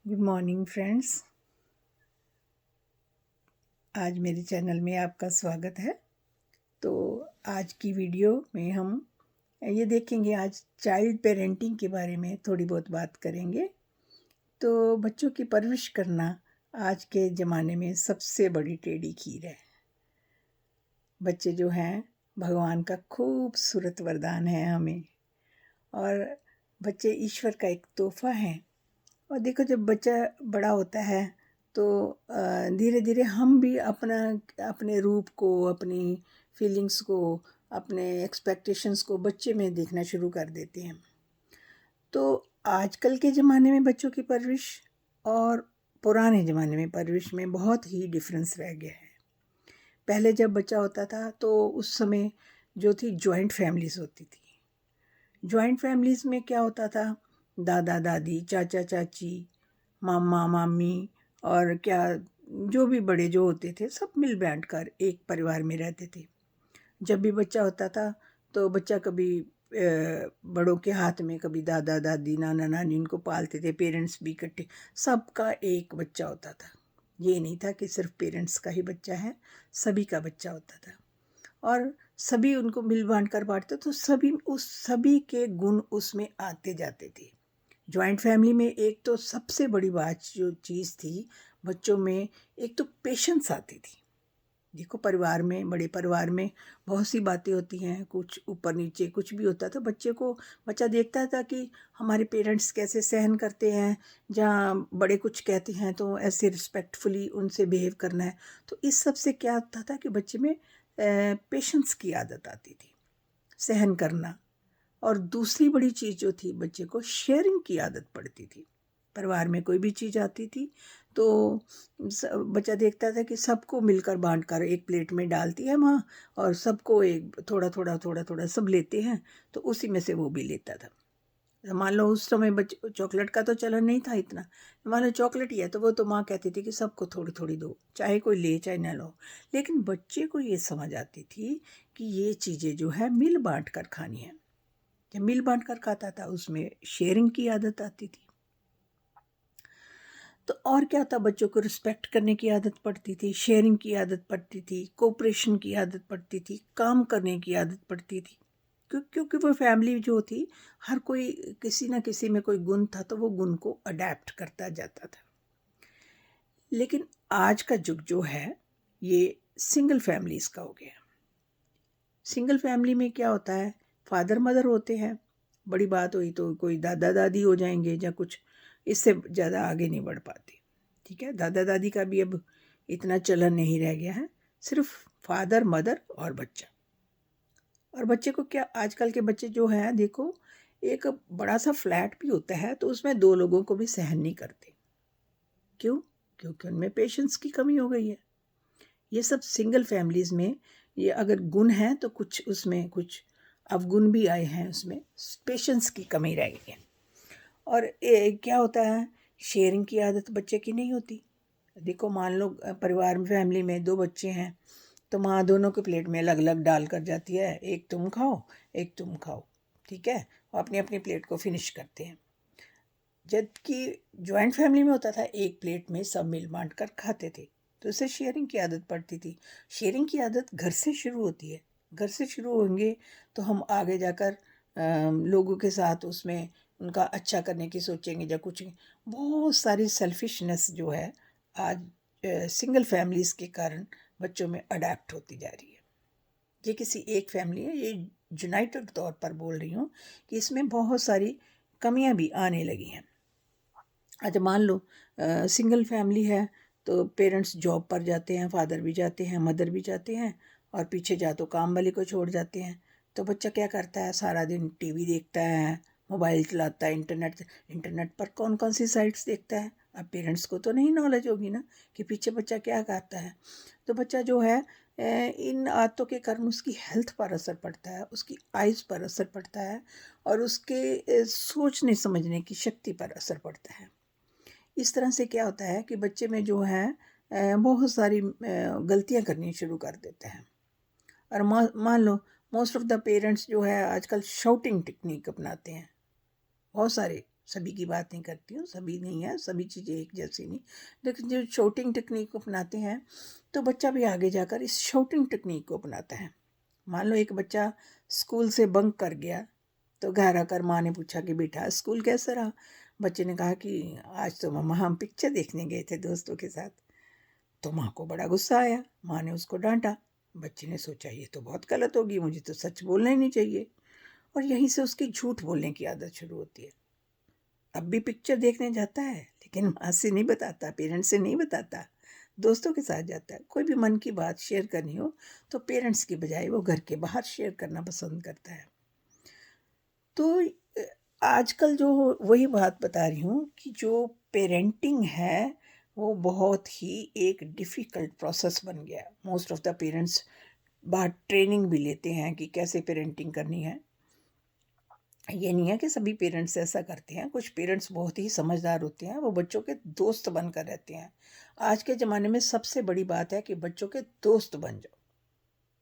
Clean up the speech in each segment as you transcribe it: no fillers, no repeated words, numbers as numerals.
Good morning friends. आज मेरे channel में आपका स्वागत है। तो आज की वीडियो में हम ये देखेंगे, आज चाइल्ड पेरेंटिंग के बारे में थोड़ी बहुत बात करेंगे। तो बच्चों की परवरिश करना आज के ज़माने में सबसे बड़ी टेढ़ी खीर है। बच्चे जो हैं भगवान का खूबसूरत वरदान है हमें, और बच्चे ईश्वर का एक तोहफा है। और देखो, जब बच्चा बड़ा होता है तो धीरे धीरे हम भी अपने रूप को, अपनी फीलिंग्स को, अपने एक्सपेक्टेशंस को बच्चे में देखना शुरू कर देते हैं। तो आजकल के ज़माने में बच्चों की परवरिश और पुराने ज़माने में परवरिश में बहुत ही डिफरेंस रह गया है। पहले जब बच्चा होता था तो उस समय जो थी जॉइंट फैमिलीज़ होती थी। जॉइंट फैमिलीज़ में क्या होता था, दादा दादी, चाचा चाची, मामा मामी और क्या जो भी बड़े जो होते थे सब मिल बैठ कर एक परिवार में रहते थे। जब भी बच्चा होता था तो बच्चा कभी बड़ों के हाथ में, कभी दादा दादी, नाना नानी उनको पालते थे। पेरेंट्स भी इकट्ठे, सबका एक बच्चा होता था। ये नहीं था कि सिर्फ पेरेंट्स का ही बच्चा है, सभी का बच्चा होता था। और सभी उनको मिल बांट कर बांटते, तो सभी के गुण उसमें आते जाते थे। जॉइंट फैमिली में एक तो सबसे बड़ी बात जो चीज़ थी बच्चों में, एक तो पेशेंस आती थी। देखो, परिवार में, बड़े परिवार में बहुत सी बातें होती हैं, कुछ ऊपर नीचे कुछ भी होता था। बच्चा देखता था कि हमारे पेरेंट्स कैसे सहन करते हैं, जहाँ बड़े कुछ कहते हैं तो ऐसे रिस्पेक्टफुली उनसे बिहेव करना है। तो इस सब से क्या होता था कि बच्चे में पेशेंस की आदत आती थी, सहन करना। और दूसरी बड़ी चीज़ जो थी, बच्चे को शेयरिंग की आदत पड़ती थी। परिवार में कोई भी चीज़ आती थी तो बच्चा देखता था कि सबको मिलकर बांट कर एक प्लेट में डालती है माँ, और सबको एक थोड़ा थोड़ा थोड़ा थोड़ा सब लेते हैं, तो उसी में से वो भी लेता था। मान लो उस समय बच्चे चॉकलेट का तो चलन नहीं था इतना, मान लो चॉकलेट ही है तो वो तो माँ कहती थी कि सबको थोड़ी थोड़ी दो, चाहे कोई ले चाहे ना लो। लेकिन बच्चे को ये समझ आती थी कि ये चीज़ें जो है मिल बांट कर खानी है। जब मिल बांट कर खाता था उसमें शेयरिंग की आदत आती थी। तो और क्या था, बच्चों को रिस्पेक्ट करने की आदत पड़ती थी, शेयरिंग की आदत पड़ती थी, कोऑपरेशन की आदत पड़ती थी, काम करने की आदत पड़ती थी। क्योंकि वो फैमिली जो थी, हर कोई किसी ना किसी में कोई गुण था तो वो गुण को अडेप्ट करता जाता था। लेकिन आज का युग जो है ये सिंगल फैमिलीज़ का हो गया। सिंगल फैमिली में क्या होता है, फादर मदर होते हैं, बड़ी बात हुई तो कोई दादा दादी हो जाएंगे या कुछ, इससे ज़्यादा आगे नहीं बढ़ पाते। ठीक है, दादा दादी का भी अब इतना चलन नहीं रह गया है, सिर्फ फादर मदर और बच्चा। और बच्चे को क्या, आजकल के बच्चे जो हैं देखो, एक बड़ा सा फ्लैट भी होता है तो उसमें दो लोगों को भी सहन नहीं करते। क्यों? क्योंकि उनमें पेशेंस की कमी हो गई है। ये सब सिंगल फैमिलीज़ में ये अगर गुण हैं तो कुछ उसमें कुछ अवगुण भी आए हैं, उसमें पेशेंस की कमी रह गई है। और क्या होता है, शेयरिंग की आदत बच्चे की नहीं होती। देखो, मान लो परिवार में, फैमिली में दो बच्चे हैं तो माँ दोनों के प्लेट में अलग अलग डाल कर जाती है, एक तुम खाओ एक तुम खाओ, ठीक है, और अपनी अपनी प्लेट को फिनिश करते हैं। जबकि जॉइंट फैमिली में होता था एक प्लेट में सब मिल बांट कर खाते थे, तो उससे शेयरिंग की आदत पड़ती थी। शेयरिंग की आदत घर से शुरू होती है। घर से शुरू होंगे तो हम आगे जाकर लोगों के साथ उसमें उनका अच्छा करने की सोचेंगे या कुछ। बहुत सारी सेल्फिशनेस जो है आज सिंगल फैमिलीज़ के कारण बच्चों में अडेप्ट होती जा रही है। ये किसी एक फैमिली है, ये यूनाइटेड तौर पर बोल रही हूँ कि इसमें बहुत सारी कमियां भी आने लगी हैं। अच्छा, मान लो सिंगल फैमिली है तो पेरेंट्स जॉब पर जाते हैं, फादर भी जाते हैं, मदर भी जाते हैं, और पीछे जा तो काम वाले को छोड़ जाते हैं। तो बच्चा क्या करता है, सारा दिन टीवी देखता है, मोबाइल चलाता है, इंटरनेट पर कौन कौन सी साइट्स देखता है। अब पेरेंट्स को तो नहीं नॉलेज होगी ना कि पीछे बच्चा क्या करता है। तो बच्चा जो है इन आदतों के कारण उसकी हेल्थ पर असर पड़ता है, उसकी आइज़ पर असर पड़ता है, और उसके सोचने समझने की शक्ति पर असर पड़ता है। इस तरह से क्या होता है कि बच्चे में जो है बहुत सारी गलतियां करनी शुरू कर देते हैं। और मान लो मोस्ट ऑफ द पेरेंट्स जो है आजकल शाउटिंग टेक्निक अपनाते हैं। बहुत सारे सभी की बात नहीं करती हूँ, सभी नहीं है, सभी चीज़ें एक जैसी नहीं, लेकिन जो शॉर्टिंग टेक्निक को अपनाते हैं तो बच्चा भी आगे जाकर इस शॉर्टिंग टेक्निक को अपनाता है। मान लो एक बच्चा स्कूल से बंक कर गया, तो घर आकर माँ ने पूछा कि बेटा स्कूल कैसा रहा? बच्चे ने कहा कि आज तो मम्मा हम पिक्चर देखने गए थे दोस्तों के साथ। तो माँ को बड़ा गुस्सा आया, माँ ने उसको डांटा। बच्चे ने सोचा ये तो बहुत गलत होगी, मुझे तो सच बोलना ही नहीं चाहिए, और यहीं से उसकी झूठ बोलने की आदत शुरू होती है। अब भी पिक्चर देखने जाता है, लेकिन माँ से नहीं बताता, पेरेंट्स से नहीं बताता, दोस्तों के साथ जाता है। कोई भी मन की बात शेयर करनी हो तो पेरेंट्स की बजाय वो घर के बाहर शेयर करना पसंद करता है। तो आजकल जो वही बात बता रही हूँ कि जो पेरेंटिंग है वो बहुत ही एक डिफ़िकल्ट प्रोसेस बन गया। मोस्ट ऑफ़ द पेरेंट्स बाहर ट्रेनिंग भी लेते हैं कि कैसे पेरेंटिंग करनी है। ये नहीं है कि सभी पेरेंट्स ऐसा करते हैं, कुछ पेरेंट्स बहुत ही समझदार होते हैं, वो बच्चों के दोस्त बनकर रहते हैं। आज के ज़माने में सबसे बड़ी बात है कि बच्चों के दोस्त बन जाओ।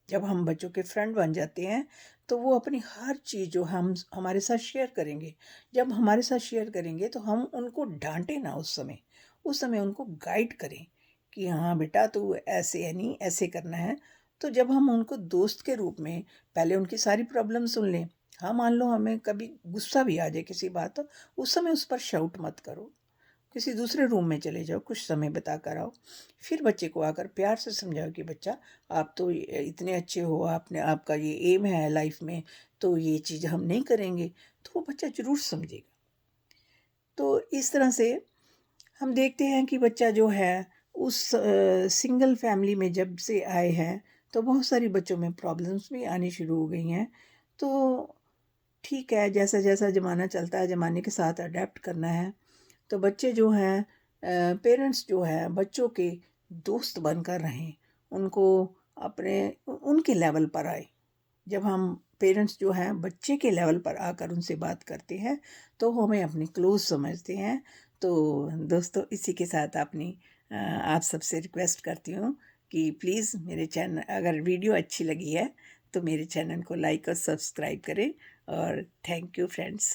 जब हम बच्चों के फ्रेंड बन जाते हैं तो वो अपनी हर चीज़ जो हम हमारे साथ शेयर करेंगे, जब हमारे साथ शेयर करेंगे तो हम उनको डांटें ना, उस समय उनको गाइड करें कि हाँ बेटा तू ऐसे है नहीं, ऐसे करना है। तो जब हम उनको दोस्त के रूप में पहले उनकी सारी प्रॉब्लम सुन लें। हाँ, मान लो हमें कभी गुस्सा भी आ जाए किसी बात तो उस समय उस पर शाउट मत करो, किसी दूसरे रूम में चले जाओ, कुछ समय बिता कर आओ। फिर बच्चे को आकर प्यार से समझाओ कि बच्चा आप तो इतने अच्छे हो, आपने आपका ये एम है लाइफ में, तो ये चीज़ हम नहीं करेंगे, तो वो बच्चा ज़रूर समझेगा। तो इस तरह से हम देखते हैं कि बच्चा जो है उस सिंगल फैमिली में जब से आए हैं तो बहुत सारी बच्चों में प्रॉब्लम्स भी आनी शुरू हो गई हैं। तो ठीक है, जैसा जैसा ज़माना चलता है ज़माने के साथ अडेप्ट करना है। तो बच्चे जो हैं पेरेंट्स जो हैं बच्चों के दोस्त बनकर रहें, उनको अपने उनके लेवल पर आए। जब हम पेरेंट्स जो हैं बच्चे के लेवल पर आकर उनसे बात करते हैं तो वो हमें अपनी क्लोज समझते हैं। तो दोस्तों इसी के साथ आप सबसे रिक्वेस्ट करती हूँ कि प्लीज़ मेरे चैनल, अगर वीडियो अच्छी लगी है तो मेरे चैनल को लाइक और सब्सक्राइब करें। और थैंक यू फ्रेंड्स।